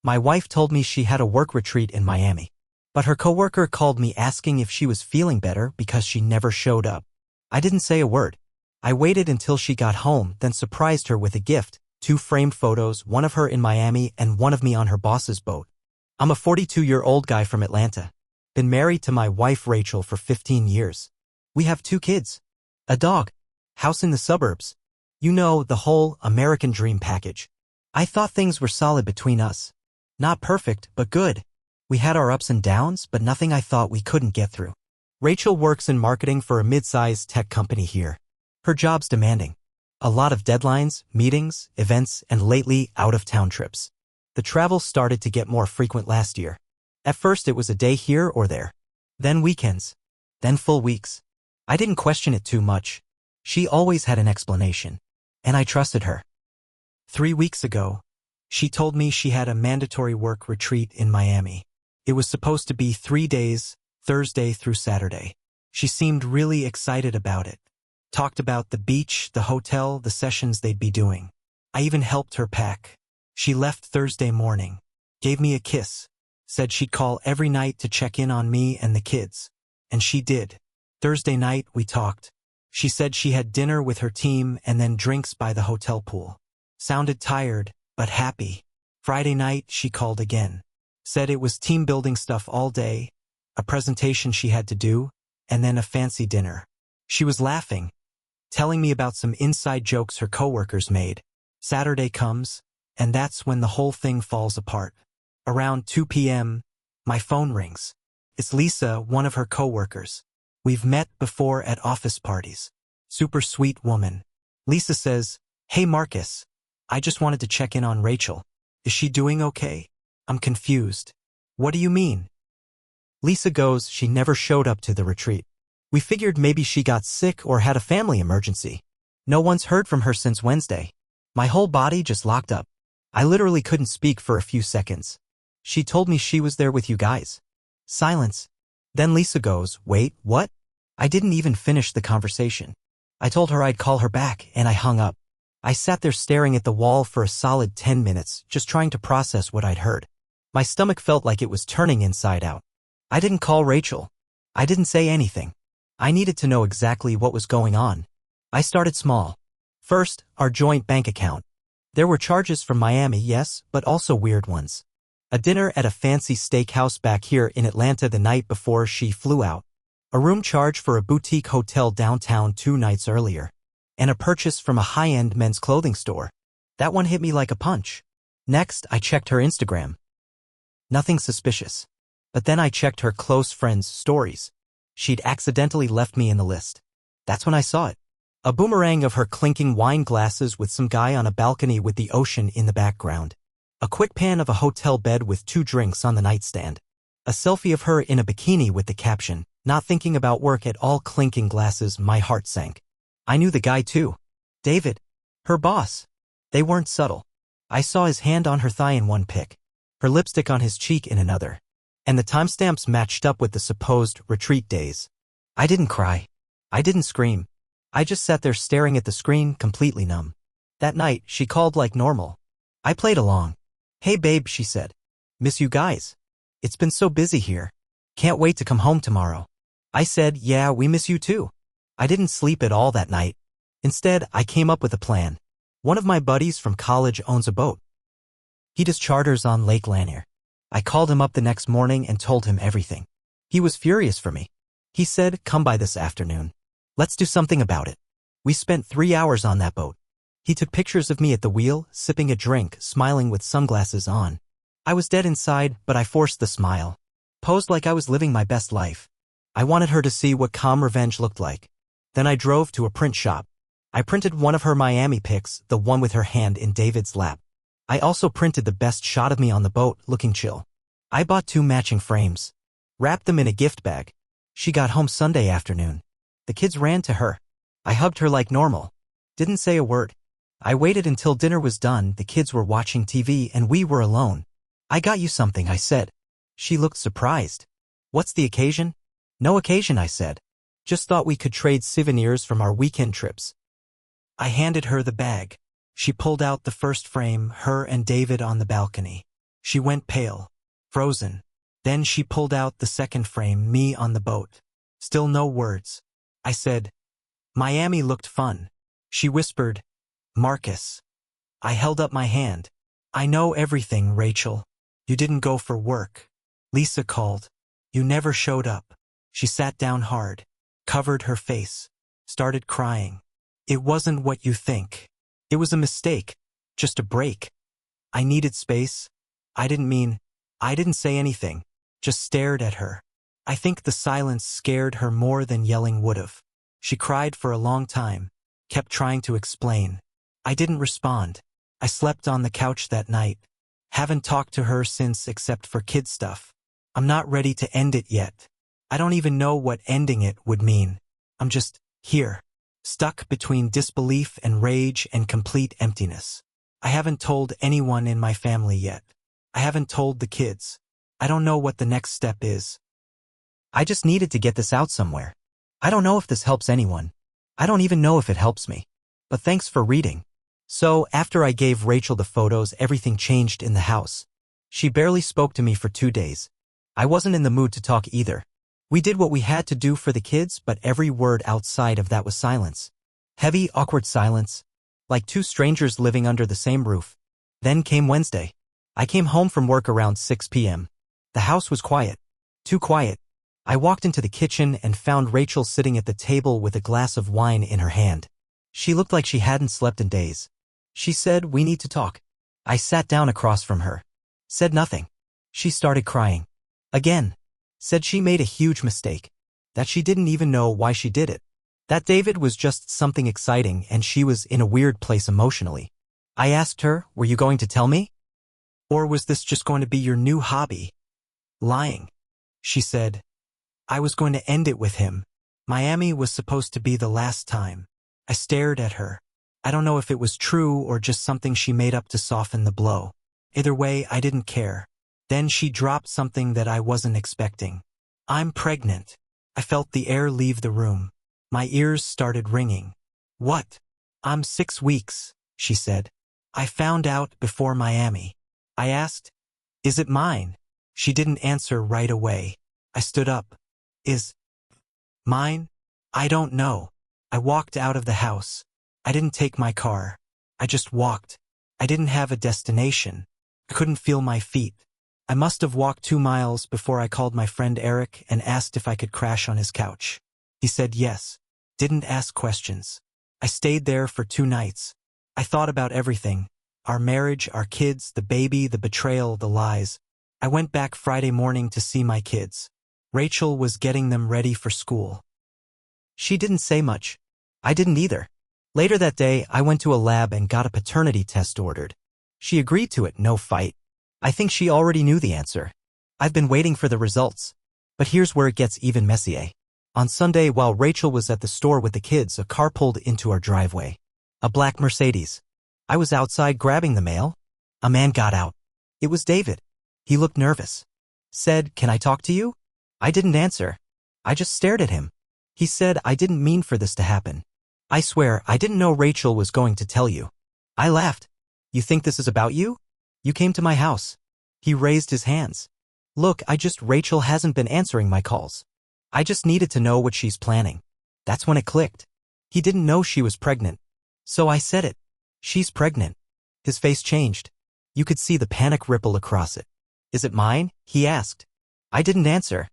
My wife told me she had a work retreat in Miami. But her coworker called me asking if she was feeling better because she never showed up. I didn't say a word. I waited until she got home, then surprised her with a gift, 2 framed photos, one of her in Miami and one of me on her boss's boat. I'm a 42-year-old guy from Atlanta. Been married to my wife Rachel for 15 years. We have 2 kids. A dog. House in the suburbs. You know, the whole American dream package. I thought things were solid between us. Not perfect, but good. We had our ups and downs, but nothing I thought we couldn't get through. Rachel works in marketing for a mid-sized tech company here. Her job's demanding. A lot of deadlines, meetings, events, and lately out-of-town trips. The travel started to get more frequent last year. At first it was a day here or there. Then weekends. Then full weeks. I didn't question it too much. She always had an explanation. And I trusted her. 3 weeks ago, she told me she had a mandatory work retreat in Miami. It was supposed to be 3 days, Thursday through Saturday. She seemed really excited about it. Talked about the beach, the hotel, the sessions they'd be doing. I even helped her pack. She left Thursday morning. Gave me a kiss. Said she'd call every night to check in on me and the kids. And she did. Thursday night we talked. She said she had dinner with her team and then drinks by the hotel pool. Sounded tired, but happy. Friday night she called again. Said it was team-building stuff all day, a presentation she had to do, and then a fancy dinner. She was laughing, telling me about some inside jokes her coworkers made. Saturday comes, and that's when the whole thing falls apart. Around 2 p.m., my phone rings. It's Lisa, one of her coworkers. We've met before at office parties. Super sweet woman. Lisa says, "Hey Marcus, I just wanted to check in on Rachel. Is she doing okay?" I'm confused. "What do you mean?" Lisa goes, "She never showed up to the retreat. We figured maybe she got sick or had a family emergency. No one's heard from her since Wednesday." My whole body just locked up. I literally couldn't speak for a few seconds. She told me she was there with you guys. Silence. Then Lisa goes, "Wait, what?" I didn't even finish the conversation. I told her I'd call her back, and I hung up. I sat there staring at the wall for a solid 10 minutes, just trying to process what I'd heard. My stomach felt like it was turning inside out. I didn't call Rachel. I didn't say anything. I needed to know exactly what was going on. I started small. First, our joint bank account. There were charges from Miami, yes, but also weird ones. A dinner at a fancy steakhouse back here in Atlanta the night before she flew out. A room charge for a boutique hotel downtown 2 nights earlier. And a purchase from a high-end men's clothing store. That one hit me like a punch. Next, I checked her Instagram. Nothing suspicious. But then I checked her close friends' stories. She'd accidentally left me in the list. That's when I saw it. A boomerang of her clinking wine glasses with some guy on a balcony with the ocean in the background. A quick pan of a hotel bed with 2 drinks on the nightstand. A selfie of her in a bikini with the caption, "Not thinking about work at all," clinking glasses. My heart sank. I knew the guy too. David. Her boss. They weren't subtle. I saw his hand on her thigh in one pic. Her lipstick on his cheek in another. And the timestamps matched up with the supposed retreat days. I didn't cry. I didn't scream. I just sat there staring at the screen, completely numb. That night, she called like normal. I played along. "Hey babe," she said. "Miss you guys. It's been so busy here. Can't wait to come home tomorrow." I said, "Yeah, we miss you too." I didn't sleep at all that night. Instead, I came up with a plan. One of my buddies from college owns a boat. He does charters on Lake Lanier. I called him up the next morning and told him everything. He was furious for me. He said, "Come by this afternoon. Let's do something about it." We spent 3 hours on that boat. He took pictures of me at the wheel, sipping a drink, smiling with sunglasses on. I was dead inside, but I forced the smile. Posed like I was living my best life. I wanted her to see what calm revenge looked like. Then I drove to a print shop. I printed one of her Miami pics, the one with her hand in David's lap. I also printed the best shot of me on the boat, looking chill. I bought 2 matching frames. Wrapped them in a gift bag. She got home Sunday afternoon. The kids ran to her. I hugged her like normal. Didn't say a word. I waited until dinner was done, the kids were watching TV, and we were alone. "I got you something," I said. She looked surprised. "What's the occasion?" "No occasion," I said. "Just thought we could trade souvenirs from our weekend trips." I handed her the bag. She pulled out the first frame, her and David on the balcony. She went pale, frozen. Then she pulled out the second frame, me on the boat. Still no words. I said, Miami looked fun. She whispered, Marcus. I held up my hand. I know everything, Rachel. You didn't go for work. Lisa called. You never showed up. She sat down hard, covered her face, started crying. It wasn't what you think. It was a mistake, just a break. I needed space. I didn't say anything, just stared at her. I think the silence scared her more than yelling would've. She cried for a long time, kept trying to explain. I didn't respond. I slept on the couch that night. Haven't talked to her since except for kid stuff. I'm not ready to end it yet. I don't even know what ending it would mean. I'm just here, stuck between disbelief and rage and complete emptiness. I haven't told anyone in my family yet. I haven't told the kids. I don't know what the next step is. I just needed to get this out somewhere. I don't know if this helps anyone. I don't even know if it helps me. But thanks for reading. So, after I gave Rachel the photos, everything changed in the house. She barely spoke to me for 2 days. I wasn't in the mood to talk either. We did what we had to do for the kids, but every word outside of that was silence. Heavy, awkward silence. Like two strangers living under the same roof. Then came Wednesday. I came home from work around 6 p.m. The house was quiet. Too quiet. I walked into the kitchen and found Rachel sitting at the table with a glass of wine in her hand. She looked like she hadn't slept in days. She said, we need to talk. I sat down across from her. Said nothing. She started crying. Again. Said she made a huge mistake. That she didn't even know why she did it. That David was just something exciting and she was in a weird place emotionally. I asked her, were you going to tell me? Or was this just going to be your new hobby? Lying. She said, I was going to end it with him. Miami was supposed to be the last time. I stared at her. I don't know if it was true or just something she made up to soften the blow. Either way, I didn't care. Then she dropped something that I wasn't expecting. I'm pregnant. I felt the air leave the room. My ears started ringing. What? I'm 6 weeks, she said. I found out before Miami. I asked, is it mine? She didn't answer right away. I stood up. Is mine? I don't know. I walked out of the house. I didn't take my car. I just walked. I didn't have a destination. I couldn't feel my feet. I must have walked 2 miles before I called my friend Eric and asked if I could crash on his couch. He said yes. Didn't ask questions. I stayed there for 2 nights. I thought about everything. Our marriage, our kids, the baby, the betrayal, the lies. I went back Friday morning to see my kids. Rachel was getting them ready for school. She didn't say much. I didn't either. Later that day, I went to a lab and got a paternity test ordered. She agreed to it, no fight. I think she already knew the answer. I've been waiting for the results. But here's where it gets even messier. On Sunday, while Rachel was at the store with the kids, a car pulled into our driveway. A black Mercedes. I was outside grabbing the mail. A man got out. It was David. He looked nervous. Said, can I talk to you? I didn't answer. I just stared at him. He said, I didn't mean for this to happen. I swear, I didn't know Rachel was going to tell you. I laughed. You think this is about you? You came to my house. He raised his hands. Look, Rachel hasn't been answering my calls. I just needed to know what she's planning. That's when it clicked. He didn't know she was pregnant. So I said it. She's pregnant. His face changed. You could see the panic ripple across it. Is it mine? He asked. I didn't answer.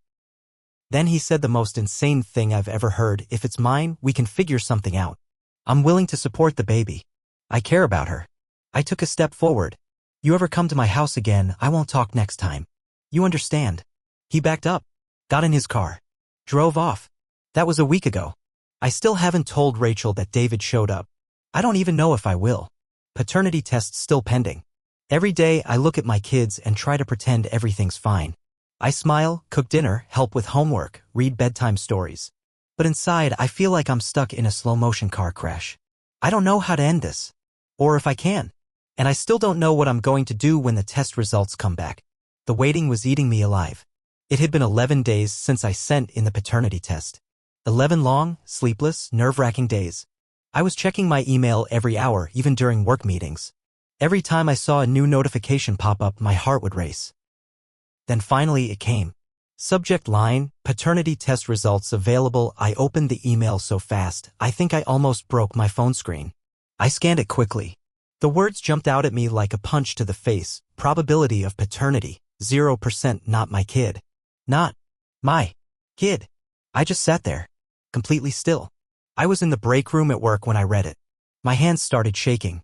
Then he said the most insane thing I've ever heard. If it's mine, we can figure something out. I'm willing to support the baby. I care about her. I took a step forward. You ever come to my house again, I won't talk next time. You understand? He backed up, got in his car, drove off. That was a week ago. I still haven't told Rachel that David showed up. I don't even know if I will. Paternity test still pending. Every day I look at my kids and try to pretend everything's fine. I smile, cook dinner, help with homework, read bedtime stories. But inside I feel like I'm stuck in a slow-motion car crash. I don't know how to end this. Or if I can. And I still don't know what I'm going to do when the test results come back. The waiting was eating me alive. It had been 11 days since I sent in the paternity test. 11 long, sleepless, nerve-wracking days. I was checking my email every hour, even during work meetings. Every time I saw a new notification pop up, my heart would race. Then finally it came. Subject line, paternity test results available. I opened the email so fast, I think I almost broke my phone screen. I scanned it quickly. The words jumped out at me like a punch to the face. Probability of paternity, 0%. Not my kid. Not my kid. I just sat there, completely still. I was in the break room at work when I read it. My hands started shaking.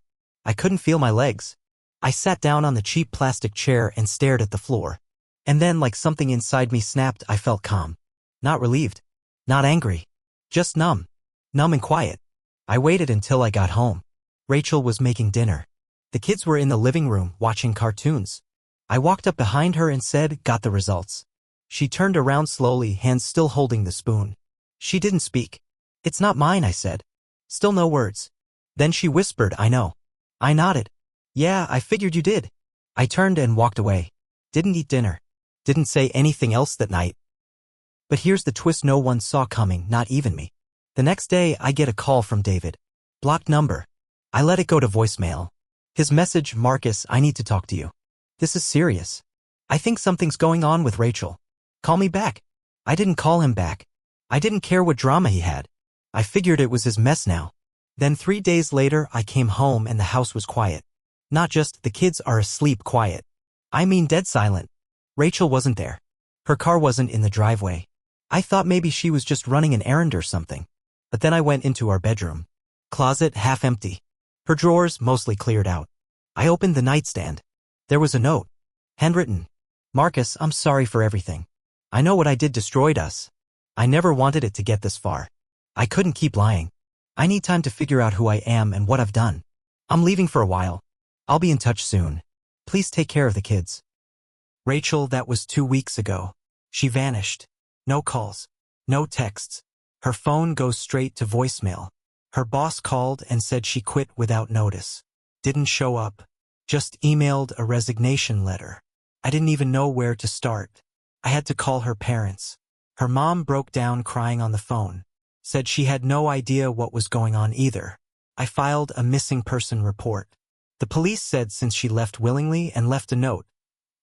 I couldn't feel my legs. I sat down on the cheap plastic chair and stared at the floor. And then, like something inside me snapped, I felt calm. Not relieved. Not angry. Just numb. Numb and quiet. I waited until I got home. Rachel was making dinner. The kids were in the living room watching cartoons. I walked up behind her and said, "Got the results." She turned around slowly, hands still holding the spoon. She didn't speak. "It's not mine," I said. Still no words. Then she whispered, "I know." I nodded. "Yeah, I figured you did." I turned and walked away. Didn't eat dinner. Didn't say anything else that night. But here's the twist no one saw coming, not even me. The next day, I get a call from David. Blocked number. I let it go to voicemail. His message, "Marcus, I need to talk to you. This is serious. I think something's going on with Rachel. Call me back." I didn't call him back. I didn't care what drama he had. I figured it was his mess now. Then 3 days later, I came home and the house was quiet. Not just the kids are asleep quiet. I mean dead silent. Rachel wasn't there. Her car wasn't in the driveway. I thought maybe she was just running an errand or something. But then I went into our bedroom. Closet half empty. Her drawers mostly cleared out. I opened the nightstand. There was a note. Handwritten. "Marcus, I'm sorry for everything. I know what I did destroyed us. I never wanted it to get this far. I couldn't keep lying. I need time to figure out who I am and what I've done. I'm leaving for a while. I'll be in touch soon. Please take care of the kids." Rachel, that was 2 weeks ago. She vanished. No calls. No texts. Her phone goes straight to voicemail. Her boss called and said she quit without notice. Didn't show up. Just emailed a resignation letter. I didn't even know where to start. I had to call her parents. Her mom broke down crying on the phone. Said she had no idea what was going on either. I filed a missing person report. The police said since she left willingly and left a note,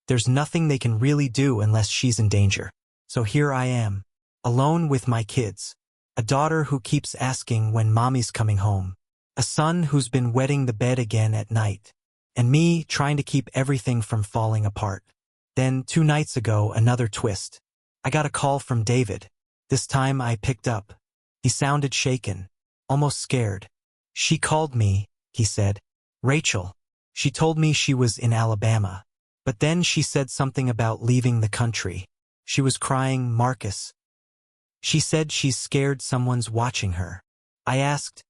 there's nothing they can really do unless she's in danger. So here I am, alone with my kids. A daughter who keeps asking when mommy's coming home. A son who's been wetting the bed again at night. And me trying to keep everything from falling apart. Then 2 nights ago, another twist. I got a call from David. This time I picked up. He sounded shaken, almost scared. "She called me," he said. "Rachel. She told me she was in Alabama. But then she said something about leaving the country. She was crying, Marcus. She said she's scared someone's watching her." I asked,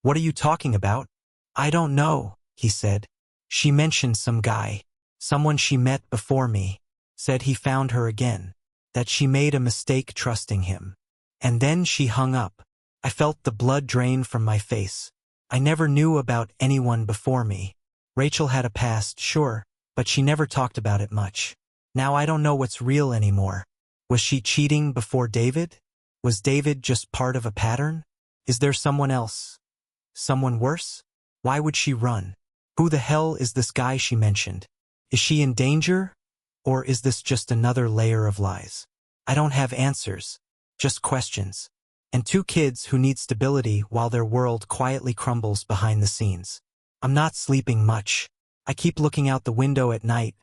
"What are you talking about?" "I don't know," he said. "She mentioned some guy. Someone she met before me. Said he found her again. That she made a mistake trusting him." And then she hung up. I felt the blood drain from my face. I never knew about anyone before me. Rachel had a past, sure, but she never talked about it much. Now I don't know what's real anymore. Was she cheating before David? Was David just part of a pattern? Is there someone else? Someone worse? Why would she run? Who the hell is this guy she mentioned? Is she in danger? Or is this just another layer of lies? I don't have answers. Just questions. And 2 kids who need stability while their world quietly crumbles behind the scenes. I'm not sleeping much. I keep looking out the window at night,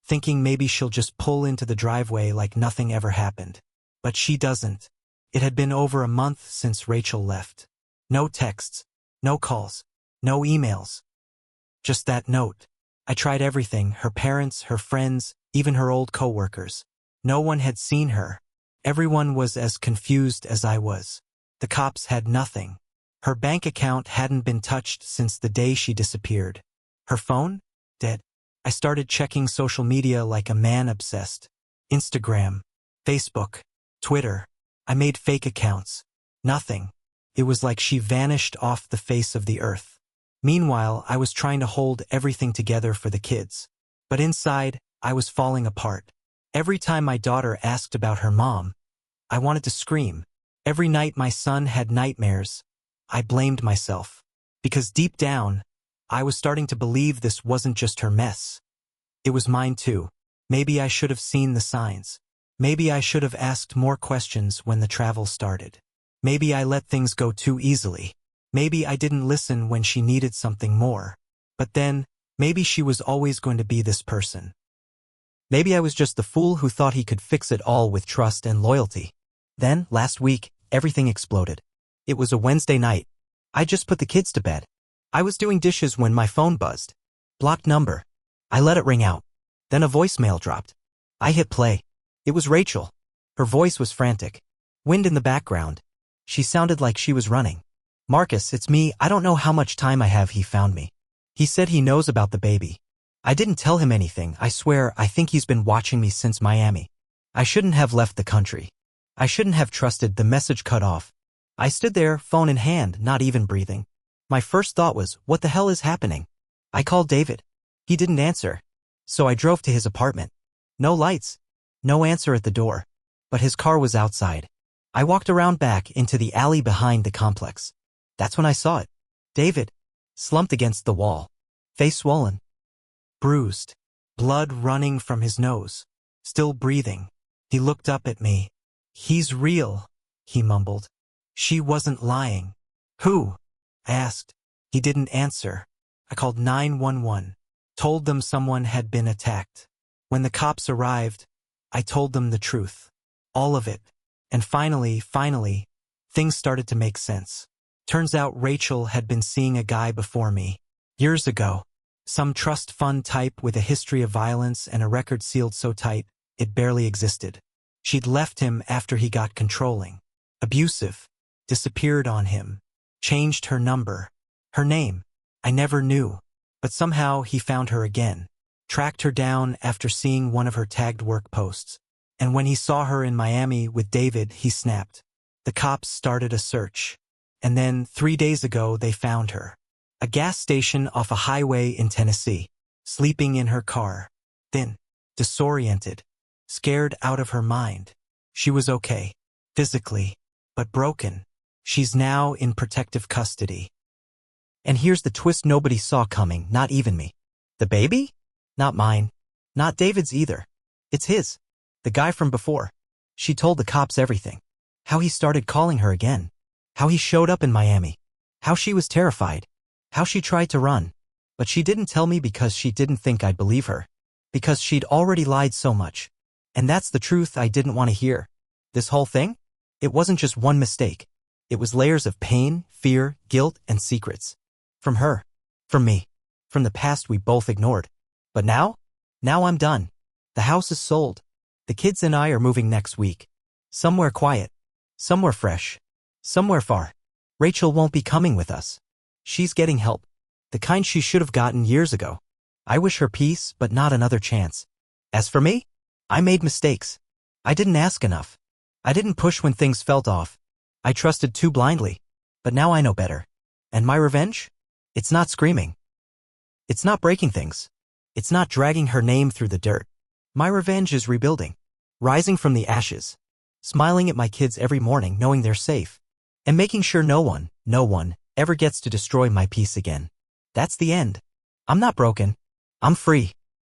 thinking maybe she'll just pull into the driveway like nothing ever happened. But she doesn't. It had been over a month since Rachel left. No texts, no calls, no emails. Just that note. I tried everything, her parents, her friends, even her old coworkers. No one had seen her. Everyone was as confused as I was. The cops had nothing. Her bank account hadn't been touched since the day she disappeared. Her phone? Dead. I started checking social media like a man obsessed. Instagram, Facebook, Twitter. I made fake accounts. Nothing. It was like she vanished off the face of the earth. Meanwhile, I was trying to hold everything together for the kids. But inside, I was falling apart. Every time my daughter asked about her mom, I wanted to scream. Every night my son had nightmares. I blamed myself. Because deep down, I was starting to believe this wasn't just her mess. It was mine too. Maybe I should have seen the signs. Maybe I should have asked more questions when the travel started. Maybe I let things go too easily. Maybe I didn't listen when she needed something more. But then, maybe she was always going to be this person. Maybe I was just the fool who thought he could fix it all with trust and loyalty. Then, last week, everything exploded. It was a Wednesday night. I just put the kids to bed. I was doing dishes when my phone buzzed. Blocked number. I let it ring out. Then a voicemail dropped. I hit play. It was Rachel. Her voice was frantic. Wind in the background. She sounded like she was running. "Marcus, it's me. I don't know how much time I have. He found me. He said he knows about the baby. I didn't tell him anything. I swear, I think he's been watching me since Miami. I shouldn't have left the country. I shouldn't have trusted." The message cut off. I stood there, phone in hand, not even breathing. My first thought was, what the hell is happening? I called David. He didn't answer. So I drove to his apartment. No lights. No answer at the door. But his car was outside. I walked around back into the alley behind the complex. That's when I saw it. David, slumped against the wall. Face swollen. Bruised. Blood running from his nose. Still breathing. He looked up at me. "He's real," he mumbled. "She wasn't lying." "Who?" I asked. He didn't answer. I called 911. Told them someone had been attacked. When the cops arrived, I told them the truth. All of it. And finally, things started to make sense. Turns out Rachel had been seeing a guy before me. Years ago. Some trust fund type with a history of violence and a record sealed so tight, it barely existed. She'd left him after he got controlling. Abusive. Disappeared on him. Changed her number. Her name. I never knew. But somehow he found her again. Tracked her down after seeing one of her tagged work posts. And when he saw her in Miami with David, he snapped. The cops started a search. And then, 3 days ago, they found her. A gas station off a highway in Tennessee. Sleeping in her car. Thin. Disoriented. Scared out of her mind. She was okay. Physically. But broken. She's now in protective custody. And here's the twist nobody saw coming, not even me. The baby? Not mine. Not David's either. It's his. The guy from before. She told the cops everything. How he started calling her again. How he showed up in Miami. How she was terrified. How she tried to run. But she didn't tell me because she didn't think I'd believe her. Because she'd already lied so much. And that's the truth I didn't want to hear. This whole thing? It wasn't just one mistake. It was layers of pain, fear, guilt, and secrets. From her. From me. From the past we both ignored. But now? Now I'm done. The house is sold. The kids and I are moving next week. Somewhere quiet. Somewhere fresh. Somewhere far. Rachel won't be coming with us. She's getting help. The kind she should have gotten years ago. I wish her peace, but not another chance. As for me? I made mistakes. I didn't ask enough. I didn't push when things felt off. I trusted too blindly. But now I know better. And my revenge? It's not screaming. It's not breaking things. It's not dragging her name through the dirt. My revenge is rebuilding. Rising from the ashes. Smiling at my kids every morning knowing they're safe. And making sure no one, ever gets to destroy my peace again. That's the end. I'm not broken. I'm free.